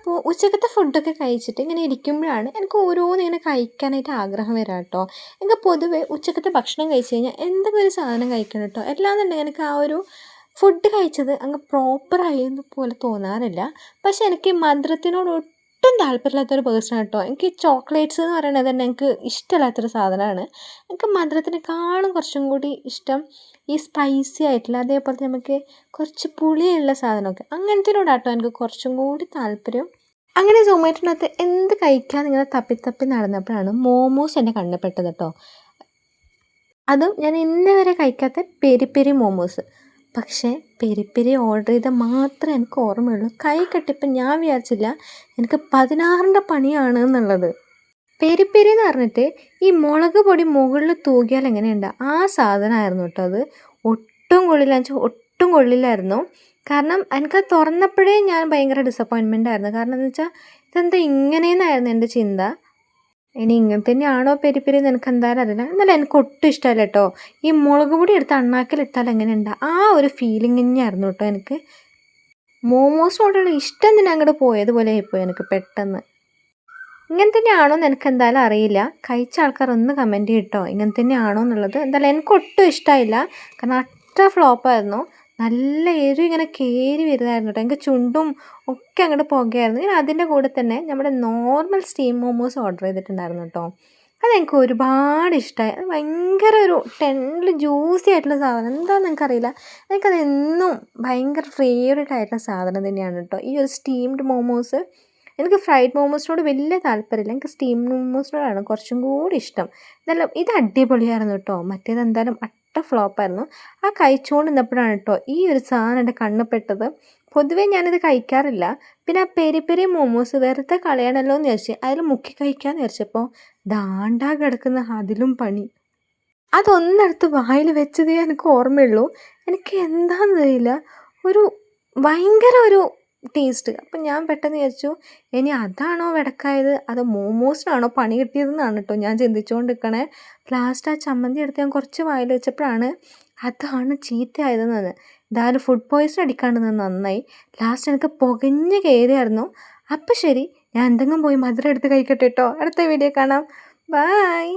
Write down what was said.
അപ്പോൾ ഉച്ചക്കത്തെ ഫുഡൊക്കെ കഴിച്ചിട്ട് ഇങ്ങനെ ഇരിക്കുമ്പോഴാണ് എനിക്ക് ഓരോന്ന് ഇങ്ങനെ കഴിക്കാനായിട്ട് ആഗ്രഹം വരാം കേട്ടോ. എനിക്ക് പൊതുവേ ഉച്ചക്കത്തെ ഭക്ഷണം കഴിച്ച് കഴിഞ്ഞാൽ എന്തെങ്കിലും ഒരു സാധനം കഴിക്കണം കേട്ടോ. അല്ലാന്നുണ്ടെങ്കിൽ എനിക്ക് ആ ഒരു ഫുഡ് കഴിച്ചത് അങ്ങ് പ്രോപ്പറായത് പോലെ തോന്നാറില്ല. പക്ഷേ എനിക്ക് ഈ മധുരത്തിനോട് ഒട്ടും താല്പര്യമില്ലാത്തൊരു പേഴ്സൺ കേട്ടോ. എനിക്ക് ചോക്ലേറ്റ്സ് എന്ന് പറയുന്നത് തന്നെ എനിക്ക് ഇഷ്ടമില്ലാത്തൊരു സാധനമാണ്. എനിക്ക് മധുരത്തിനേക്കാളും കുറച്ചും കൂടി ഇഷ്ടം ഈ സ്പൈസി ആയിട്ടുള്ള, അതേപോലെ നമുക്ക് കുറച്ച് പുളിയുള്ള സാധനമൊക്കെ അങ്ങനത്തിനോടാട്ടോ എനിക്ക് കുറച്ചും കൂടി താല്പര്യം. അങ്ങനെ സൊമാറ്റോനകത്ത് എന്ത് കഴിക്കാൻ ഇങ്ങനെ തപ്പി തപ്പി നടന്നപ്പോഴാണ് മോമോസ് എൻ്റെ കണ്ണിൽ പെട്ടത് കേട്ടോ. അതും ഞാൻ ഇന്നേ വരെ കഴിക്കാത്ത പെരി പെരി മോമോസ്. പക്ഷേ പെരി പെരി ഓർഡർ ചെയ്താൽ മാത്രമേ എനിക്ക് ഓർമ്മയുള്ളൂ. കൈ കെട്ടിയപ്പോൾ ഞാൻ വിചാരിച്ചില്ല എനിക്ക് 16ൻ്റെ പണിയാണ് എന്നുള്ളത്. പെരി പെരി എന്ന് പറഞ്ഞിട്ട് ഈ മുളക് പൊടി മുകളിൽ തൂകിയാൽ എങ്ങനെയുണ്ട് ആ സാധനമായിരുന്നു കേട്ടോ അത്. ഒട്ടും കൊള്ളില്ല എന്ന് വെച്ചാൽ ഒട്ടും കൊള്ളില്ലായിരുന്നു. കാരണം എനിക്കത് തുറന്നപ്പോഴേ ഞാൻ ഭയങ്കര ഡിസപ്പോയിൻമെൻ്റ് ആയിരുന്നു. കാരണം എന്ന് വെച്ചാൽ ഇതെന്താ ഇങ്ങനെയെന്നായിരുന്നു എൻ്റെ ചിന്ത. ഇനി ഇങ്ങനെ തന്നെയാണോ പെരി പെരി എന്ന് എനിക്ക് എന്തായാലും അറിയില്ല. എന്നാലും എനിക്ക് ഒട്ടും ഇഷ്ടമല്ല കേട്ടോ. ഈ മുളക് പൊടി എടുത്ത് അണ്ണാക്കിലിട്ടാൽ എങ്ങനെയുണ്ട് ആ ഒരു ഫീലിംഗ് തന്നെയായിരുന്നു കേട്ടോ എനിക്ക്. മോമോസിനോടുള്ള ഇഷ്ടം തന്നെ അങ്ങോട്ട് പോയതുപോലെ ആയിപ്പോയി എനിക്ക് പെട്ടെന്ന്. ഇങ്ങനെ തന്നെയാണോ എന്ന് എനിക്ക് എന്തായാലും അറിയില്ല. കഴിച്ച ആൾക്കാർ ഒന്ന് കമൻറ്റ് ചെയ്യട്ടോ ഇങ്ങനെ തന്നെയാണോ എന്നുള്ളത്. എന്തായാലും എനിക്ക് ഒട്ടും ഇഷ്ടമായില്ല. കാരണം അത്ര ഫ്ലോപ്പായിരുന്നു. നല്ല എരിവ് ഇങ്ങനെ കയറി വരുന്നതായിരുന്നു കേട്ടോ. എനിക്ക് ചുണ്ടും ഒക്കെ അങ്ങോട്ട് പുകയായിരുന്നു. ഞാൻ അതിൻ്റെ കൂടെ തന്നെ നമ്മുടെ നോർമൽ സ്റ്റീം മോമോസ് ഓർഡർ ചെയ്തിട്ടുണ്ടായിരുന്നു കേട്ടോ. അതെനിക്ക് ഒരുപാട് ഇഷ്ടമായി. അത് ഭയങ്കര ഒരു ടെൻഡിൽ ജ്യൂസി ആയിട്ടുള്ള സാധനം. എന്താണെന്ന് എനിക്കറിയില്ല. എനിക്കതെന്നും ഭയങ്കര ഫേവറേറ്റ് ആയിട്ടുള്ള സാധനം തന്നെയാണ് കേട്ടോ ഈ ഒരു സ്റ്റീംഡ് മോമോസ്. എനിക്ക് ഫ്രൈഡ് മോമോസിനോട് വലിയ താല്പര്യമില്ല. എനിക്ക് സ്റ്റീം മോമോസിനോടാണ് കുറച്ചും കൂടി ഇഷ്ടം. എന്നാലും ഇത് അടിപൊളിയായിരുന്നു കേട്ടോ. മറ്റേത് എന്തായാലും അട്ട ഫ്ലോപ്പായിരുന്നു. ആ കഴിച്ചുകൊണ്ട് നിന്നപ്പോഴാണ് കേട്ടോ ഈ ഒരു സാധനം എൻ്റെ കണ്ണിൽ പെട്ടത്. പൊതുവേ ഞാനിത് കഴിക്കാറില്ല. പിന്നെ ആ പെരി പെരി മോമോസ് വെറുതെ കളയണമല്ലോ എന്ന് വിചാരിച്ച് അതിൽ മുക്കി കഴിക്കാമെന്ന് വിചാരിച്ചപ്പോൾ ദാണ്ടാ കിടക്കുന്ന അതിലും പണി. അതൊന്നെടുത്ത് വായിൽ വെച്ചതേ എനിക്ക് ഓർമ്മയുള്ളൂ. എനിക്ക് എന്താണെന്ന് അറിയില്ല, ഒരു ഭയങ്കര ഒരു ടേസ്റ്റ്. അപ്പം ഞാൻ പെട്ടെന്ന് വിചാരിച്ചു ഇനി അതാണോ വെടക്കായത് അതോ മോമോസിനാണോ പണി കിട്ടിയതെന്നാണ് കേട്ടോ ഞാൻ ചിന്തിച്ചുകൊണ്ട് നിൽക്കണേ. ലാസ്റ്റ് ആ ചമ്മന്തി എടുത്ത് ഞാൻ കുറച്ച് വായിൽ വെച്ചപ്പോഴാണ് അതാണ് ചീത്തയായതെന്ന്. എന്തായാലും ഫുഡ് പോയ്സൺ അടിക്കാണ്ടെന്ന് നന്നായി. ലാസ്റ്റ് എനിക്ക് പുകഞ്ഞ് കയറിയായിരുന്നു. അപ്പം ശരി, ഞാൻ എന്തെങ്കിലും പോയി മധുരം എടുത്ത് കഴിക്കട്ടെ കേട്ടോ. അടുത്ത വീഡിയോ കാണാം. ബായ്.